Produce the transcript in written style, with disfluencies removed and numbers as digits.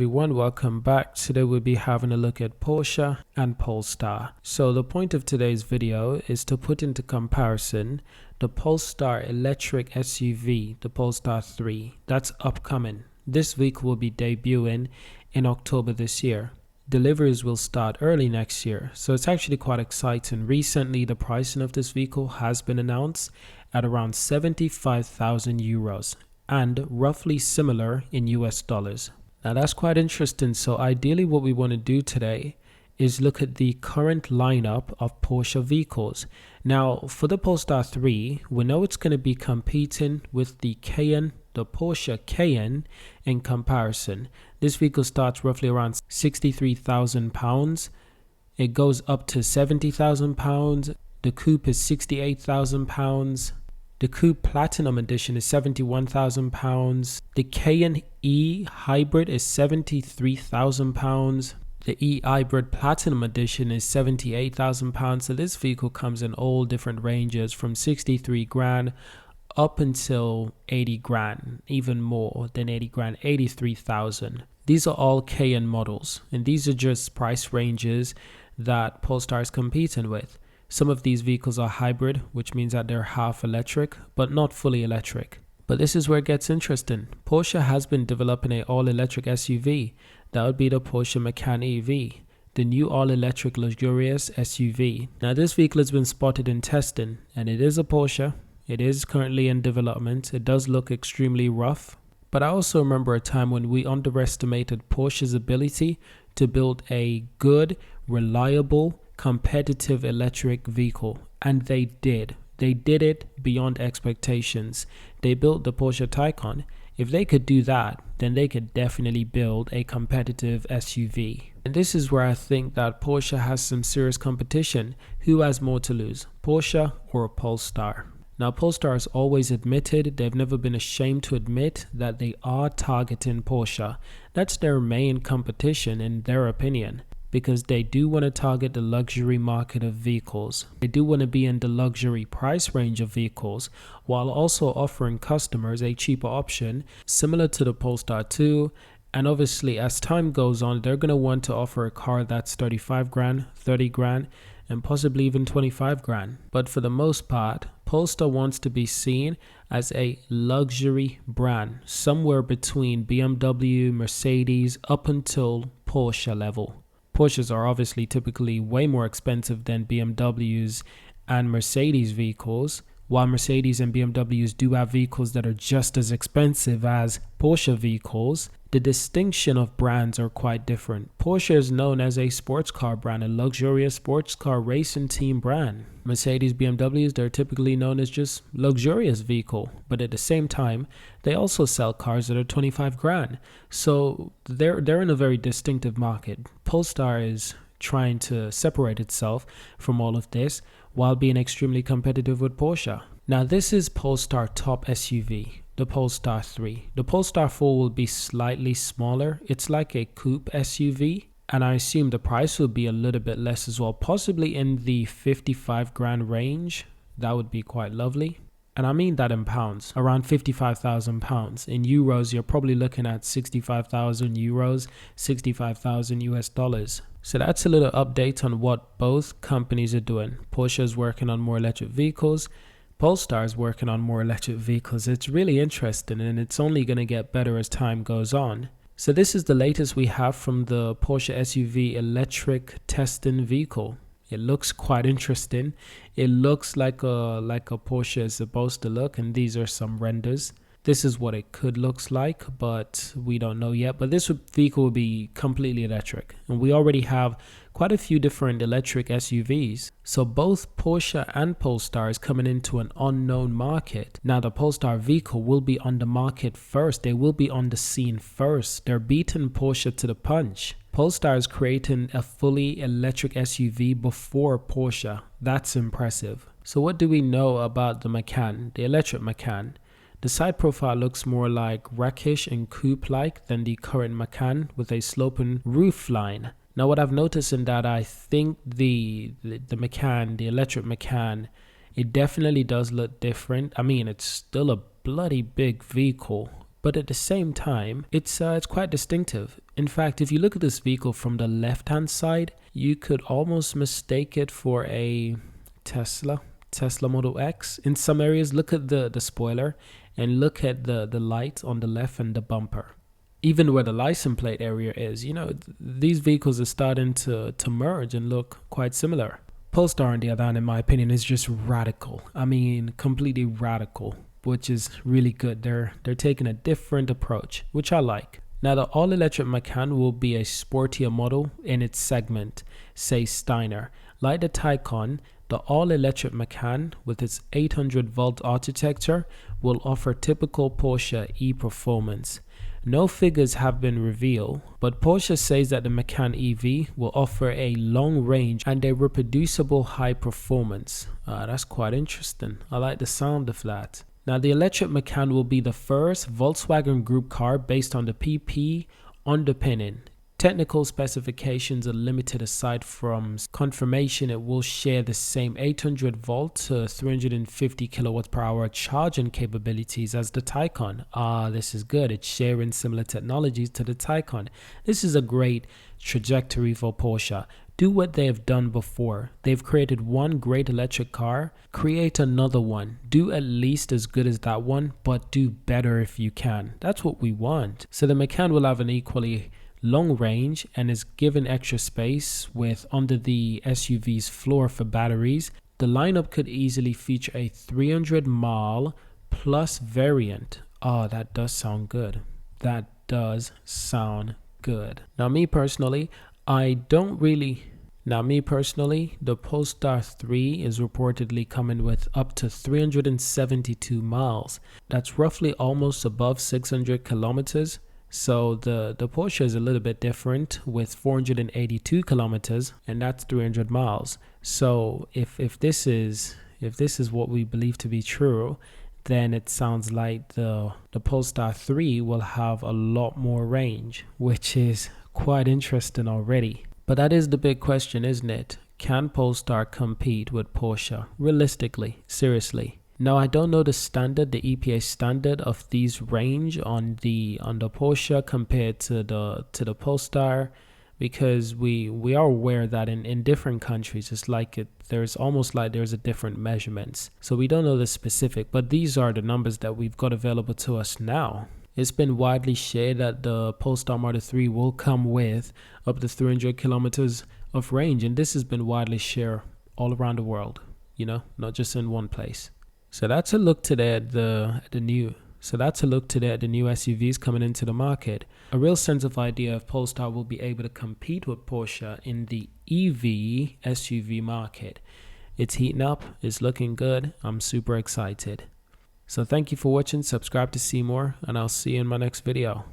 Everyone, welcome back. Today we'll be having a look at Porsche and Polestar. So the point of today's video is to put into comparison the Polestar electric SUV, the Polestar 3, that's upcoming. This vehicle will be debuting in October this year. Deliveries will start early next year, so it's actually quite exciting. Recently, the pricing of this vehicle has been announced at around 75,000 euros and roughly similar in US dollars. Now that's quite interesting. So ideally what we want to do today is look at the current lineup of Porsche vehicles. Now for the Polestar 3, we know it's going to be competing with the Cayenne, the Porsche Cayenne in comparison. This vehicle starts roughly around £63,000. It goes up to £70,000. The coupe is £68,000. The Coupe Platinum Edition is £71,000. The Cayenne E Hybrid is £73,000. The E Hybrid Platinum Edition is £78,000. So this vehicle comes in all different ranges from 63 grand up until 80 grand, even more than 80 grand, 83,000. These are all Cayenne models, and these are just price ranges that Polestar is competing with. Some of these vehicles are hybrid, which means that they're half electric, but not fully electric. But this is where it gets interesting. Porsche has been developing an all-electric SUV. That would be the Porsche Mccann Ev, the new all-electric luxurious SUV. Now this vehicle has been spotted in testing, and it is a Porsche. It is currently in development. It does look extremely rough. But I also remember a time when we underestimated Porsche's ability to build a good, reliable, competitive electric vehicle, and they did it beyond expectations. They built the Porsche Taycan. If they could do that, then they could definitely build a competitive SUV. And this is where I think that Porsche has some serious competition. Who has more to lose, Porsche or Polestar? Now Polestar has always admitted, they've never been ashamed to admit, that they are targeting Porsche. That's their main competition in their opinion, because they do want to target the luxury market of vehicles. They do want to be in the luxury price range of vehicles, while also offering customers a cheaper option similar to the Polestar 2. And obviously as time goes on, they're going to want to offer a car that's 35 grand, 30 grand, and possibly even 25 grand. But for the most part, Polestar wants to be seen as a luxury brand, somewhere between BMW, Mercedes, up until Porsche level. Porsches are obviously typically way more expensive than BMWs and Mercedes vehicles, while Mercedes and BMWs do have vehicles that are just as expensive as Porsche vehicles. The distinction of brands are quite different. Porsche is known as a sports car brand, a luxurious sports car racing team brand. Mercedes, BMWs, they're typically known as just luxurious vehicle, but at the same time, they also sell cars that are 25 grand. So they're in a very distinctive market. Polestar is trying to separate itself from all of this while being extremely competitive with Porsche. Now this is Polestar top SUV, the Polestar 3. The Polestar 4 will be slightly smaller. It's like a coupe SUV, and I assume the price will be a little bit less as well, possibly in the 55 grand range. That would be quite lovely. And I mean that in pounds, around 55,000 pounds. In euros, you're probably looking at 65,000 euros, 65,000 US dollars. So that's a little update on what both companies are doing. Porsche is working on more electric vehicles. Polestar is working on more electric vehicles. It's really interesting, and it's only going to get better as time goes on. So this is the latest we have from the Porsche SUV electric testing vehicle. It looks quite interesting. It looks like a Porsche is supposed to look, and these are some renders. This is what it could look like, but we don't know yet. But this vehicle will be completely electric, and we already have quite a few different electric SUVs. So both Porsche and Polestar is coming into an unknown market. Now the Polestar vehicle will be on the market first. They will be on the scene first. They're beating Porsche to the punch. Polestar is creating a fully electric SUV before Porsche. That's impressive. So what do we know about the Macan, the electric Macan? The side profile looks more like rakish and coupe-like than the current Macan, with a sloping roof line. Now what I've noticed in that, I think the Macan, the electric Macan, it definitely does look different. I mean, it's still a bloody big vehicle, but at the same time, it's quite distinctive. In fact, if you look at this vehicle from the left-hand side, you could almost mistake it for a Tesla Model X. In some areas, look at the spoiler and look at the light on the left and the bumper. Even where the license plate area is, these vehicles are starting to merge and look quite similar. Polestar, on the other hand, in my opinion, is just radical. I mean, completely radical, which is really good. They're taking a different approach, which I like. Now, the all-electric Macan will be a sportier model in its segment, says Steiner. Like the Taycan, the all-electric Macan, with its 800-volt architecture, will offer typical Porsche e-performance. No figures have been revealed, but Porsche says that the Mccann EV will offer a long range and a reproducible high performance. That's quite interesting. I like the sound of that. Now, the electric Macan will be the first Volkswagen Group car based on the PP underpinning. Technical specifications are limited. Aside from confirmation it will share the same 800 volt to 350 kilowatts per hour charging capabilities as the Taycan. This is good. It's sharing similar technologies to the Taycan. This is a great trajectory for Porsche. Do what they have done before. They've created one great electric car. Create another one. Do at least as good as that one, but do better if you can. That's what we want. So the Macan will have an equally long range and is given extra space with under the SUV's floor for batteries. The lineup could easily feature a 300-mile plus variant. That does sound good. That does sound good. Now me personally, the Polestar 3 is reportedly coming with up to 372 miles. That's roughly almost above 600 kilometers. So the Porsche is a little bit different with 482 kilometers, and that's 300 miles. So if this is what we believe to be true, then it sounds like the Polestar 3 will have a lot more range, which is quite interesting already. But that is the big question, isn't it? Can Polestar compete with Porsche? Realistically, seriously. Now, I don't know the EPA standard of these range on the Porsche compared to the Polestar, because we are aware that in different countries there's a different measurements. So we don't know the specific, but these are the numbers that we've got available to us now. It's been widely shared that the Polestar Model 3 will come with up to 300 kilometers of range, and this has been widely shared all around the world, not just in one place. So that's a look today at the new SUVs coming into the market. A real sense of idea if Polestar will be able to compete with Porsche in the EV SUV market. It's heating up, it's looking good. I'm super excited. So thank you for watching, subscribe to see more, and I'll see you in my next video.